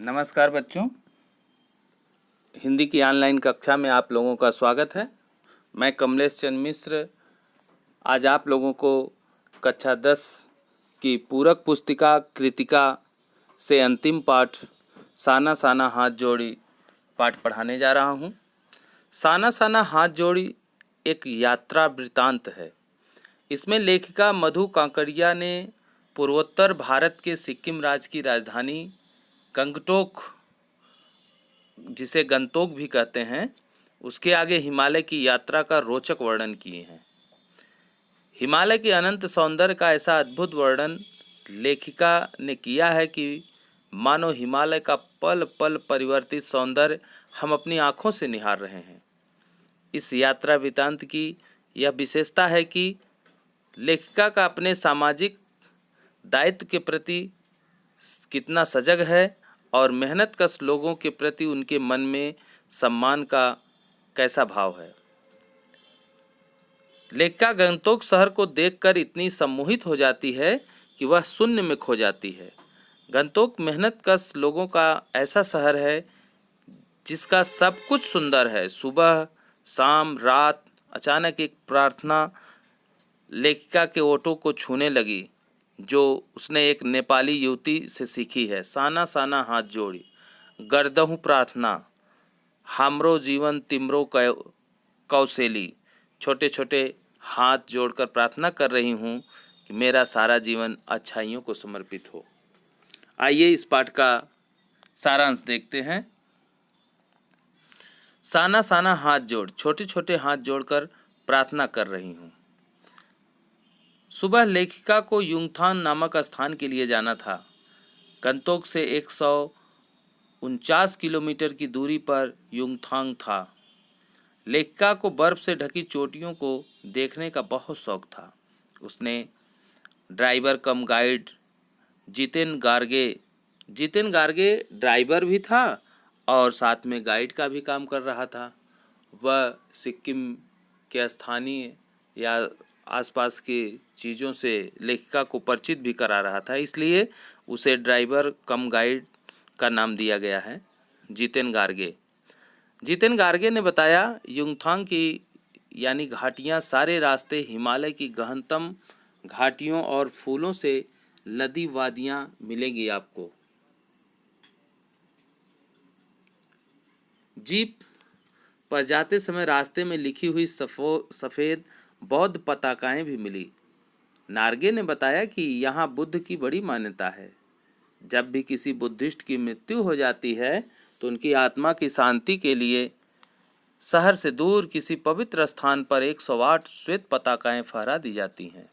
नमस्कार बच्चों, हिंदी की ऑनलाइन कक्षा में आप लोगों का स्वागत है। मैं कमलेश चंद्र मिश्र आज आप लोगों को कक्षा 10 की पूरक पुस्तिका कृतिका से अंतिम पाठ साना साना हाथ जोड़ी पाठ पढ़ाने जा रहा हूँ। साना साना हाथ जोड़ी एक यात्रा वृत्तांत है। इसमें लेखिका मधु कांकरिया ने पूर्वोत्तर भारत के सिक्किम राज्य की राजधानी गंगटोक, जिसे गंतोक भी कहते हैं, उसके आगे हिमालय की यात्रा का रोचक वर्णन किए हैं। हिमालय के अनंत सौंदर्य का ऐसा अद्भुत वर्णन लेखिका ने किया है कि मानो हिमालय का पल पल परिवर्तित सौंदर्य हम अपनी आँखों से निहार रहे हैं। इस यात्रा वृत्तांत की यह विशेषता है कि लेखिका का अपने सामाजिक दायित्व के प्रति कितना सजग है और मेहनतकश लोगों के प्रति उनके मन में सम्मान का कैसा भाव है। लेखिका गंगटोक शहर को देखकर इतनी सम्मोहित हो जाती है कि वह शून्य में खो जाती है। गंगटोक मेहनतकश लोगों का ऐसा शहर है जिसका सब कुछ सुंदर है। सुबह शाम रात अचानक एक प्रार्थना लेखिका के ओठों को छूने लगी, जो उसने एक नेपाली युवती से सीखी है। साना साना हाथ जोड़ी गर्दहु प्रार्थना, हामरो जीवन तिमरो कौशेली। छोटे छोटे हाथ जोड़कर प्रार्थना कर रही हूँ कि मेरा सारा जीवन अच्छाइयों को समर्पित हो। आइए इस पाठ का सारांश देखते हैं। साना साना हाथ जोड़, छोटे छोटे हाथ जोड़कर प्रार्थना कर रही हूँ। सुबह लेखिका को युंगथांग नामक स्थान के लिए जाना था। गंगटोक से 149 किलोमीटर की दूरी पर युंगथांग था। लेखिका को बर्फ से ढकी चोटियों को देखने का बहुत शौक था। उसने ड्राइवर कम गाइड जितेन गार्गे ड्राइवर भी था और साथ में गाइड का भी काम कर रहा था। वह सिक्किम के स्थानीय या आसपास की चीज़ों से लेखिका को परिचित भी करा रहा था, इसलिए उसे ड्राइवर कम गाइड का नाम दिया गया है। जितेन गार्गे ने बताया, युंगथांग की यानी घाटियाँ सारे रास्ते हिमालय की गहनतम घाटियों और फूलों से लदी वादियाँ मिलेंगी आपको। जीप पर जाते समय रास्ते में लिखी हुई सफ़ेद बौद्ध पताकाएं भी मिली। नार्गे ने बताया कि यहाँ बुद्ध की बड़ी मान्यता है। जब भी किसी बुद्धिस्ट की मृत्यु हो जाती है तो उनकी आत्मा की शांति के लिए शहर से दूर किसी पवित्र स्थान पर 108 श्वेत पताकाएं फहरा दी जाती हैं।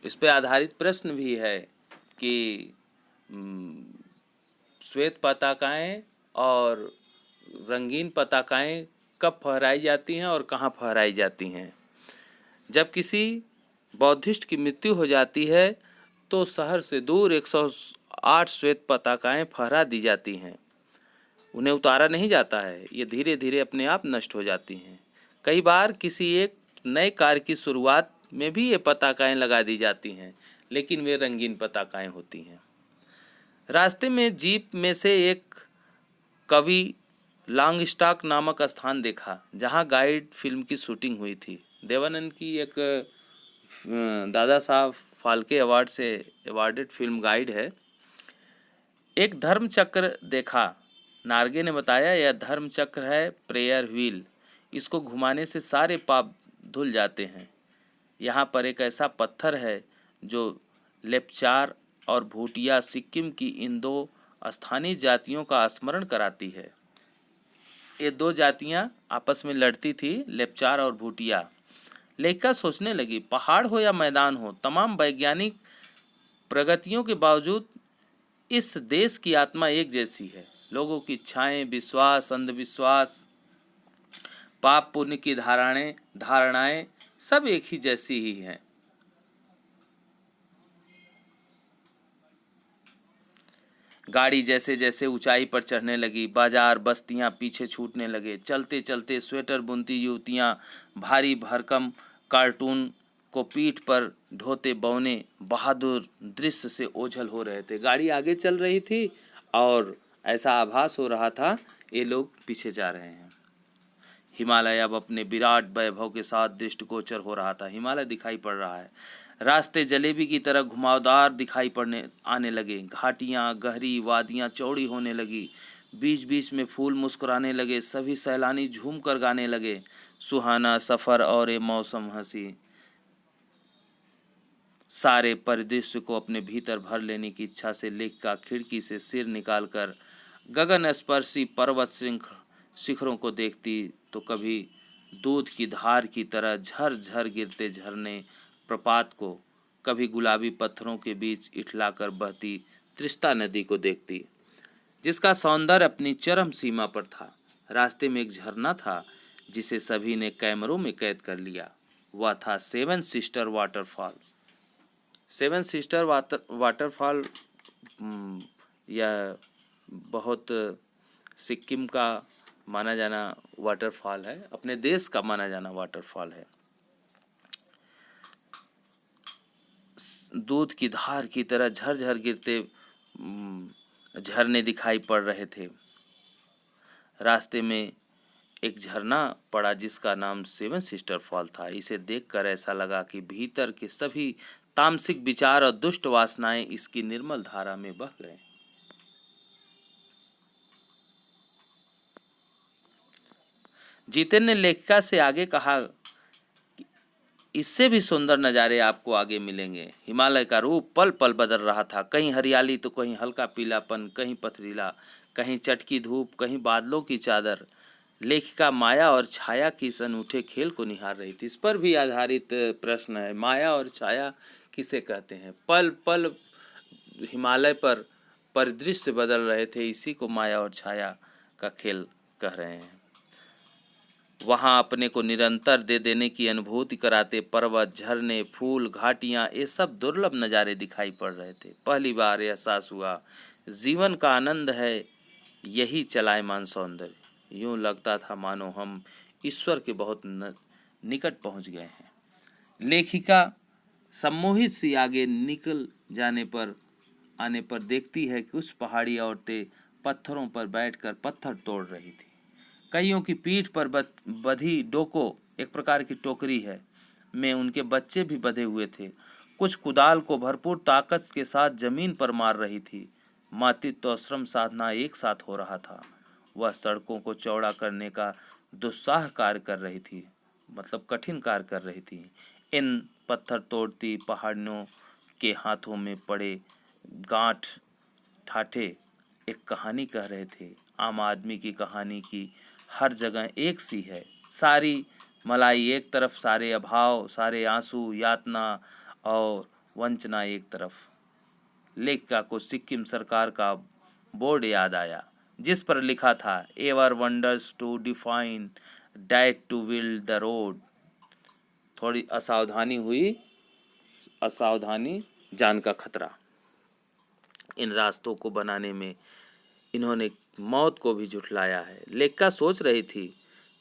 इस पर आधारित प्रश्न भी है कि श्वेत पताकाएं और रंगीन पताकाएं कब फहराई जाती हैं और कहाँ फहराई जाती हैं। जब किसी बौद्धिस्ट की मृत्यु हो जाती है तो शहर से दूर 108 श्वेत पताकाएं फहरा दी जाती हैं। उन्हें उतारा नहीं जाता है, ये धीरे धीरे अपने आप नष्ट हो जाती हैं। कई बार किसी एक नए कार्य की शुरुआत में भी ये पताकाएं लगा दी जाती हैं, लेकिन वे रंगीन पताकाएं होती हैं। रास्ते में जीप में से एक कवि लॉन्गस्टॉक नामक स्थान देखा, जहां गाइड फिल्म की शूटिंग हुई थी। देवानंद की एक दादा साहब फाल्के अवार्ड से अवार्डेड फिल्म गाइड है। एक धर्म चक्र देखा। नार्गे ने बताया, यह धर्म चक्र है प्रेयर व्हील। इसको घुमाने से सारे पाप धुल जाते हैं। यहाँ पर एक ऐसा पत्थर है जो लेप्चार और भूटिया सिक्किम की इन दो स्थानीय जातियों का स्मरण कराती है। ये दो जातियाँ आपस में लड़ती थी, लेप्चार और भूटिया। लेखिका सोचने लगी, पहाड़ हो या मैदान हो, तमाम वैज्ञानिक प्रगतियों के बावजूद इस देश की आत्मा एक जैसी है। लोगों की इच्छाएं, विश्वास, अंधविश्वास, पाप पुण्य की धारणाएं सब एक ही जैसी ही हैं। गाड़ी जैसे जैसे ऊंचाई पर चढ़ने लगी, बाजार बस्तियां पीछे छूटने लगे। चलते चलते स्वेटर बुनती युवतियां भारी भरकम कार्टून को पीठ पर ढोते बौने बहादुर दृश्य से ओझल हो रहे थे। गाड़ी आगे चल रही थी और ऐसा आभास हो रहा था ये लोग पीछे जा रहे हैं। हिमालय अब अपने विराट वैभव के साथ दृष्टिगोचर हो रहा था। हिमालय दिखाई पड़ रहा है। रास्ते जलेबी की तरह घुमावदार दिखाई पड़ने आने लगे। घाटियाँ गहरी, वादियाँ चौड़ी होने लगी। बीच बीच में फूल मुस्कुराने लगे। सभी सैलानी झूम कर गाने लगे, सुहाना सफ़र और ये मौसम हंसी। सारे परिदृश्य को अपने भीतर भर लेने की इच्छा से लेखिका खिड़की से सिर निकालकर गगन स्पर्शी पर्वत शिखरों को देखती तो कभी दूध की धार की तरह झर झर गिरते झरने प्रपात को, कभी गुलाबी पत्थरों के बीच इठलाकर बहती त्रिस्ता नदी को देखती, जिसका सौंदर्य अपनी चरम सीमा पर था। रास्ते में एक झरना था जिसे सभी ने कैमरों में कैद कर लिया। वह था seven sister waterfall. Seven sister waterfall यह बहुत सिक्किम का माना जाना वाटरफॉल है, अपने देश का माना जाना वाटरफॉल है। दूध की धार की तरह झरझर गिरते झरने दिखाई पड़ रहे थे। रास्ते में एक झरना पड़ा जिसका नाम सेवन सिस्टर फॉल था। इसे देखकर ऐसा लगा कि भीतर के सभी तामसिक विचार और दुष्ट वासनाएं इसकी निर्मल धारा में बह गए। जितेन ने लेखिका से आगे कहा कि इससे भी सुंदर नज़ारे आपको आगे मिलेंगे। हिमालय का रूप पल पल बदल रहा था। कहीं हरियाली तो कहीं हल्का पीलापन, कहीं पथरीला, कहीं चटकी धूप, कहीं बादलों की चादर। लेखिका माया और छाया की इस अनूठे खेल को निहार रही थी। इस पर भी आधारित प्रश्न है, माया और छाया किसे कहते हैं। पल पल हिमालय पर परिदृश्य बदल रहे थे, इसी को माया और छाया का खेल कह रहे हैं। वहाँ अपने को निरंतर दे देने की अनुभूति कराते पर्वत, झरने, फूल, घाटियाँ, ये सब दुर्लभ नज़ारे दिखाई पड़ रहे थे। पहली बार एहसास हुआ जीवन का आनंद है यही चलायमान सौंदर्य। यूँ लगता था मानो हम ईश्वर के बहुत निकट पहुँच गए हैं। लेखिका सम्मोहित सी आगे निकल आने पर देखती है कि कुछ पहाड़ी औरतें पत्थरों पर बैठकर पत्थर तोड़ रही थी। कईयों की पीठ पर बधी डोको, एक प्रकार की टोकरी है, में उनके बच्चे भी बंधे हुए थे। कुछ कुदाल को भरपूर ताकत के साथ जमीन पर मार रही थी। मातृत्व और श्रम साधना एक साथ हो रहा था। वह सड़कों को चौड़ा करने का दुस्साह कार्य कर रही थी, मतलब कठिन कार्य कर रही थी। इन पत्थर तोड़ती पहाड़ियों के हाथों में पड़े गांठ ठाठे एक कहानी कह रहे थे। आम आदमी की कहानी की हर जगह एक सी है। सारी मलाई एक तरफ, सारे अभाव, सारे आंसू, यातना और वंचना एक तरफ। लेखिका को सिक्किम सरकार का बोर्ड याद आया जिस पर लिखा था ever wonders to define diet to wield the road. थोड़ी असावधानी हुई, असावधानी जान का खतरा। इन रास्तों को बनाने में इन्होंने मौत को भी झुठलाया है। लेखिका सोच रही थी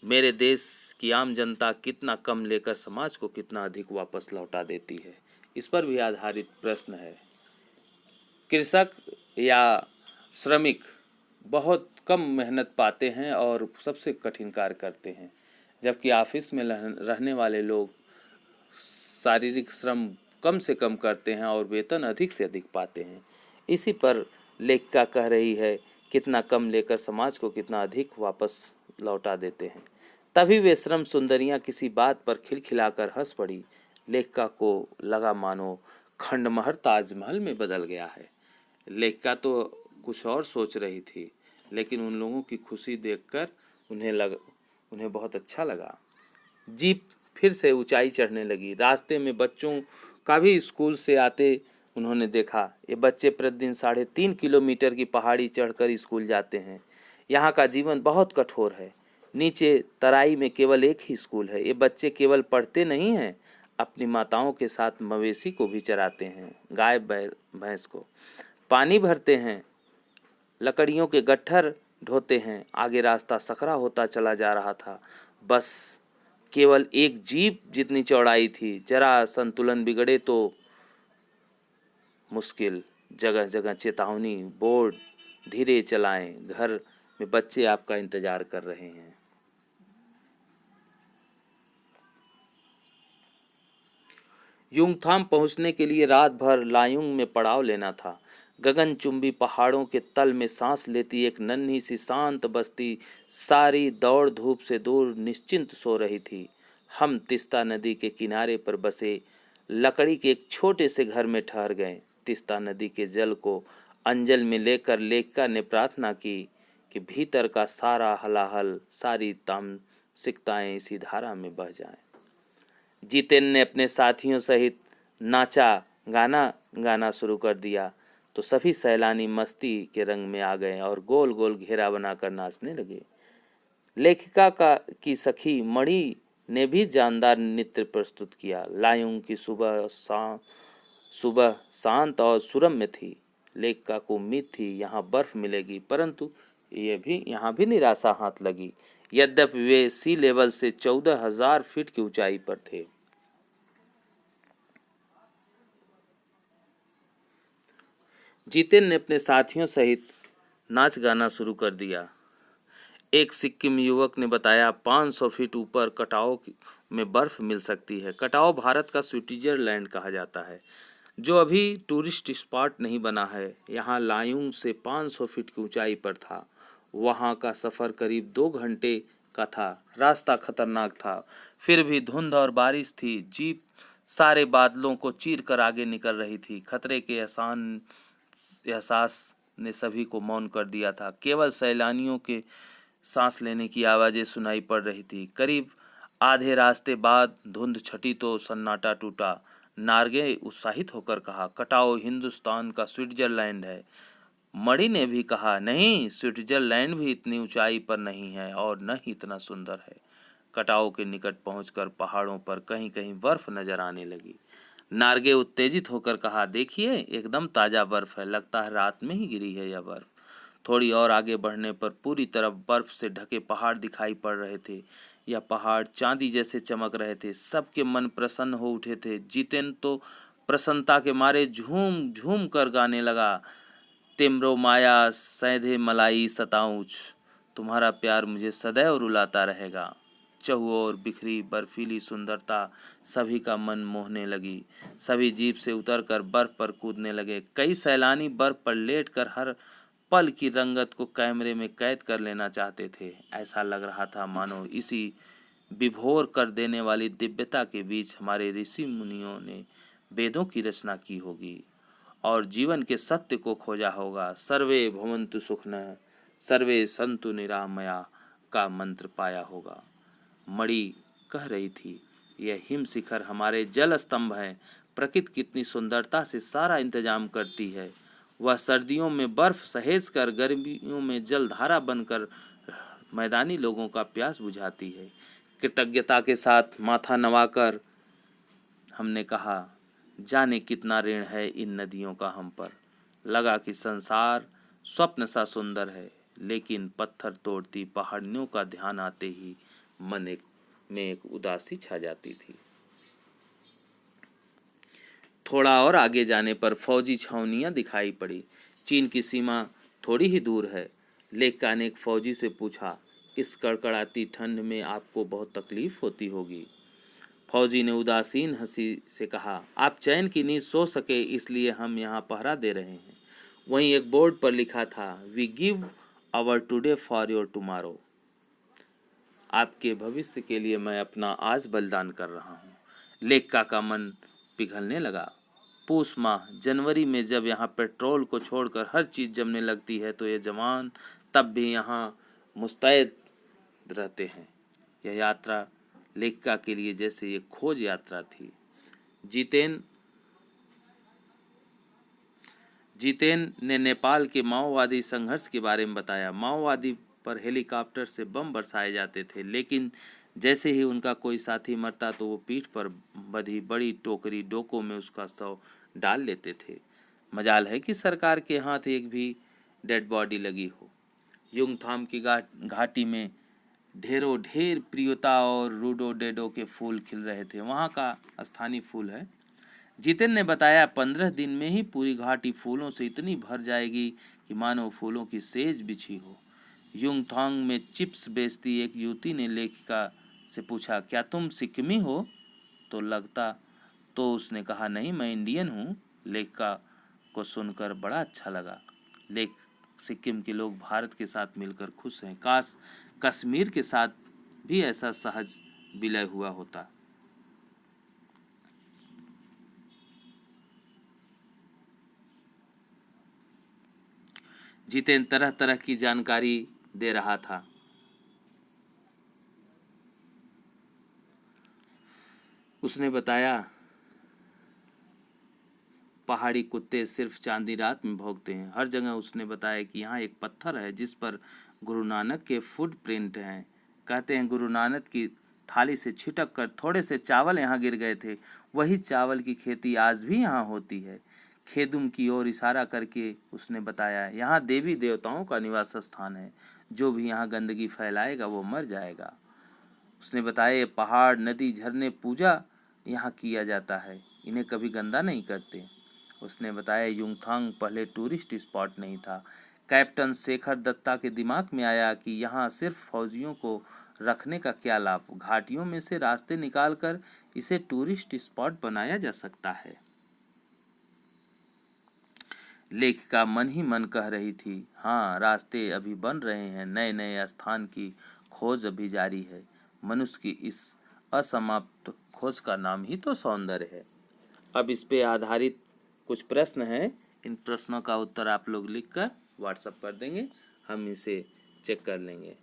मेरे देश की आम जनता कितना कम लेकर समाज को कितना अधिक वापस लौटा देती है। इस पर भी आधारित प्रश्न है। कृषक या श्रमिक बहुत कम मेहनत पाते हैं और सबसे कठिन कार्य करते हैं, जबकि ऑफिस में रहने वाले लोग शारीरिक श्रम कम से कम करते हैं और वेतन अधिक से अधिक पाते हैं। इसी पर लेखिका कह रही है कितना कम लेकर समाज को कितना अधिक वापस लौटा देते हैं। तभी वे श्रम सुंदरियां किसी बात पर खिलखिलाकर हंस पड़ी। लेखिका को लगा मानो खंडमहल ताजमहल में बदल गया है। लेखिका तो कुछ और सोच रही थी, लेकिन उन लोगों की खुशी देखकर उन्हें बहुत अच्छा लगा। जीप फिर से ऊंचाई चढ़ने लगी। रास्ते में बच्चों का भी स्कूल से आते उन्होंने देखा। ये बच्चे प्रतिदिन 3.5 किलोमीटर की पहाड़ी चढ़कर स्कूल जाते हैं। यहाँ का जीवन बहुत कठोर है। नीचे तराई में केवल एक ही स्कूल है। ये बच्चे केवल पढ़ते नहीं हैं, अपनी माताओं के साथ मवेशी को भी चराते हैं, गाय भैंस को पानी भरते हैं, लकड़ियों के गट्ठर ढोते हैं। आगे रास्ता सकरा होता चला जा रहा था। बस केवल एक जीप जितनी चौड़ाई थी। जरा संतुलन बिगड़े तो मुश्किल। जगह जगह चेतावनी बोर्ड धीरे चलाएं, घर में बच्चे आपका इंतजार कर रहे हैं। युमथांग पहुंचने के लिए रात भर लायुंग में पड़ाव लेना था। गगनचुंबी पहाड़ों के तल में सांस लेती एक नन्ही सी शांत बस्ती सारी दौड़ धूप से दूर निश्चिंत सो रही थी। हम तिस्ता नदी के किनारे पर बसे लकड़ी के एक छोटे से घर में ठहर गए। तिस्ता नदी के जल को अंजल में लेकर लेखिका ने प्रार्थना की कि भीतर का सारा हलाहल, सारी तामसिकताएं इसी धारा में बह जाएं। जितेन ने अपने साथियों सहित नाचा गाना शुरू कर दिया तो सभी सैलानी मस्ती के रंग में आ गए और गोल गोल घेरा बनाकर नाचने लगे। लेखिका की सखी मणि ने भी जानदार नृत्य प्रस्तुत किया। लायुंग की सुबह शांत और सुरम्य थी। लेखिका को उम्मीद थी यहाँ बर्फ मिलेगी, परंतु यहाँ भी निराशा हाथ लगी। यद्यपि वे सी लेवल से 14,000 फीट की ऊंचाई पर थे। जितेन ने अपने साथियों सहित नाच गाना शुरू कर दिया। एक सिक्किम युवक ने बताया 500 फीट ऊपर कटाओ में बर्फ मिल सकती है। कटाओ भारत का स्विट्जरलैंड कहा जाता है, जो अभी टूरिस्ट स्पॉट नहीं बना है। यहाँ लायुंग से 500 फीट की ऊंचाई पर था। वहाँ का सफ़र करीब 2 घंटे का था। रास्ता खतरनाक था, फिर भी धुंध और बारिश थी। जीप सारे बादलों को चीर कर आगे निकल रही थी। खतरे के एहसास ने सभी को मौन कर दिया था। केवल सैलानियों के सांस लेने की आवाज़ें सुनाई पड़ रही थी। करीब आधे रास्ते बाद धुंध छटी तो सन्नाटा टूटा। नार्गे उत्साहित होकर कहा, कटाओ हिंदुस्तान का स्विट्जरलैंड है। मणि ने भी कहा, नहीं, स्विट्जरलैंड भी इतनी ऊंचाई पर नहीं है और न ही इतना सुंदर है। कटाओ के निकट पहुंचकर पहाड़ों पर कहीं कहीं बर्फ नजर आने लगी। नार्गे उत्तेजित होकर कहा, देखिए, एकदम ताज़ा बर्फ है, लगता है रात में ही गिरी है यह बर्फ। थोड़ी और आगे बढ़ने पर पूरी तरफ बर्फ से ढके पहाड़ दिखाई पड़ रहे थे। यह पहाड़ चांदी जैसे चमक रहे थे। सबके मन प्रसन्न हो उठे थे। जितेन तो प्रसन्नता के मारे झूम झूम कर गाने लगा, तिमरो माया सैधे मलाई सताऊच, तुम्हारा प्यार मुझे सदैव रुलाता रहेगा। चहुओर बिखरी बर्फीली सुंदरता सभी का मन मोहने लगी। सभी जीप से उतरकर बर्फ पर कूदने लगे। कई सैलानी बर्फ पर लेटकर हर पल की रंगत को कैमरे में कैद कर लेना चाहते थे। ऐसा लग रहा था मानो इसी विभोर कर देने वाली दिव्यता के बीच हमारे ऋषि मुनियों ने वेदों की रचना की होगी और जीवन के सत्य को खोजा होगा। सर्वे भवन्तु सुखिनः, सर्वे सन्तु निरामया का मंत्र पाया होगा। मणि कह रही थी, यह हिम शिखर हमारे जल स्तंभ हैं। प्रकृति कितनी सुंदरता से सारा इंतजाम करती है। वह सर्दियों में बर्फ सहेज कर गर्मियों में जलधारा बनकर मैदानी लोगों का प्यास बुझाती है। कृतज्ञता के साथ माथा नवाकर हमने कहा, जाने कितना ऋण है इन नदियों का हम पर। लगा कि संसार स्वप्न सा सुंदर है, लेकिन पत्थर तोड़ती पहाड़ियों का ध्यान आते ही मन में एक उदासी छा जाती थी। थोड़ा और आगे जाने पर फौजी छावनियां दिखाई पड़ी। चीन की सीमा थोड़ी ही दूर है। लेखिका ने एक फौजी से पूछा, इस कड़कड़ाती ठंड में आपको बहुत तकलीफ होती होगी। फौजी ने उदासीन हंसी से कहा, आप चैन की नींद सो सके इसलिए हम यहाँ पहरा दे रहे हैं। वहीं एक बोर्ड पर लिखा था, we give our today for your tomorrow. आपके भविष्य के लिए मैं अपना आज बलिदान कर रहा हूँ। लेखिका का मन पिघलने लगा। पूस माह जनवरी में जब यहाँ पेट्रोल को छोड़कर हर चीज़ जमने लगती है तो ये जवान तब भी यहाँ मुस्तैद रहते हैं। यह यात्रा लेखिका के लिए जैसे एक खोज यात्रा थी। जितेन ने नेपाल के माओवादी संघर्ष के बारे में बताया। माओवादी पर हेलीकॉप्टर से बम बरसाए जाते थे, लेकिन जैसे ही उनका कोई साथी मरता तो वो पीठ पर बंधी बड़ी टोकरी डोकों में उसका शव डाल लेते थे। मजाल है कि सरकार के हाथ एक भी डेड बॉडी लगी हो। युमथांग की घाटी में ढेर प्रियोता और रूडोडेडो के फूल खिल रहे थे। वहाँ का स्थानीय फूल है। जितेन ने बताया 15 दिन में ही पूरी घाटी फूलों से इतनी भर जाएगी कि मानो फूलों की सेज बिछी हो। युमथांग में चिप्स बेचती एक युवती ने लेखिका से पूछा, क्या तुम सिक्किमी हो? तो उसने कहा, नहीं, मैं इंडियन हूँ। लेखिका को सुनकर बड़ा अच्छा लगा। सिक्किम के लोग भारत के साथ मिलकर खुश हैं। काश कश्मीर के साथ भी ऐसा सहज विलय हुआ होता। जितेन तरह तरह की जानकारी दे रहा था। उसने बताया, पहाड़ी कुत्ते सिर्फ चांदी रात में भौंकते हैं। हर जगह उसने बताया कि यहाँ एक पत्थर है जिस पर गुरु नानक के फुटप्रिंट हैं। कहते हैं गुरु नानक की थाली से छिटक कर थोड़े से चावल यहाँ गिर गए थे। वही चावल की खेती आज भी यहाँ होती है। खेदुम की ओर इशारा करके उसने बताया, यहाँ देवी देवताओं का निवास स्थान है। जो भी यहाँ गंदगी फैलाएगा वो मर जाएगा। उसने बताया, ये पहाड़, नदी, झरने पूजा यहाँ किया जाता है, इन्हें कभी गंदा नहीं करते। उसने बताया, युमथांग पहले टूरिस्ट स्पॉट नहीं था। कैप्टन शेखर दत्ता के दिमाग में आया कि यहाँ सिर्फ फौजियों को रखने का क्या लाभ, घाटियों में से रास्ते निकालकर इसे टूरिस्ट स्पॉट बनाया जा सकता है। लेखिका मन ही मन कह रही थी, हाँ, रास्ते अभी बन रहे हैं, नए नए स्थान की खोज अभी जारी है। मनुष्य की इस असमाप्त खोज का नाम ही तो सौंदर्य है। अब इस पे आधारित कुछ प्रश्न हैं। इन प्रश्नों का उत्तर आप लोग लिखकर व्हाट्सएप कर देंगे, हम इसे चेक कर लेंगे।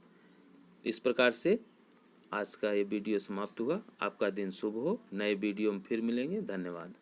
इस प्रकार से आज का ये वीडियो समाप्त हुआ। आपका दिन शुभ हो। नए वीडियो में फिर मिलेंगे। धन्यवाद।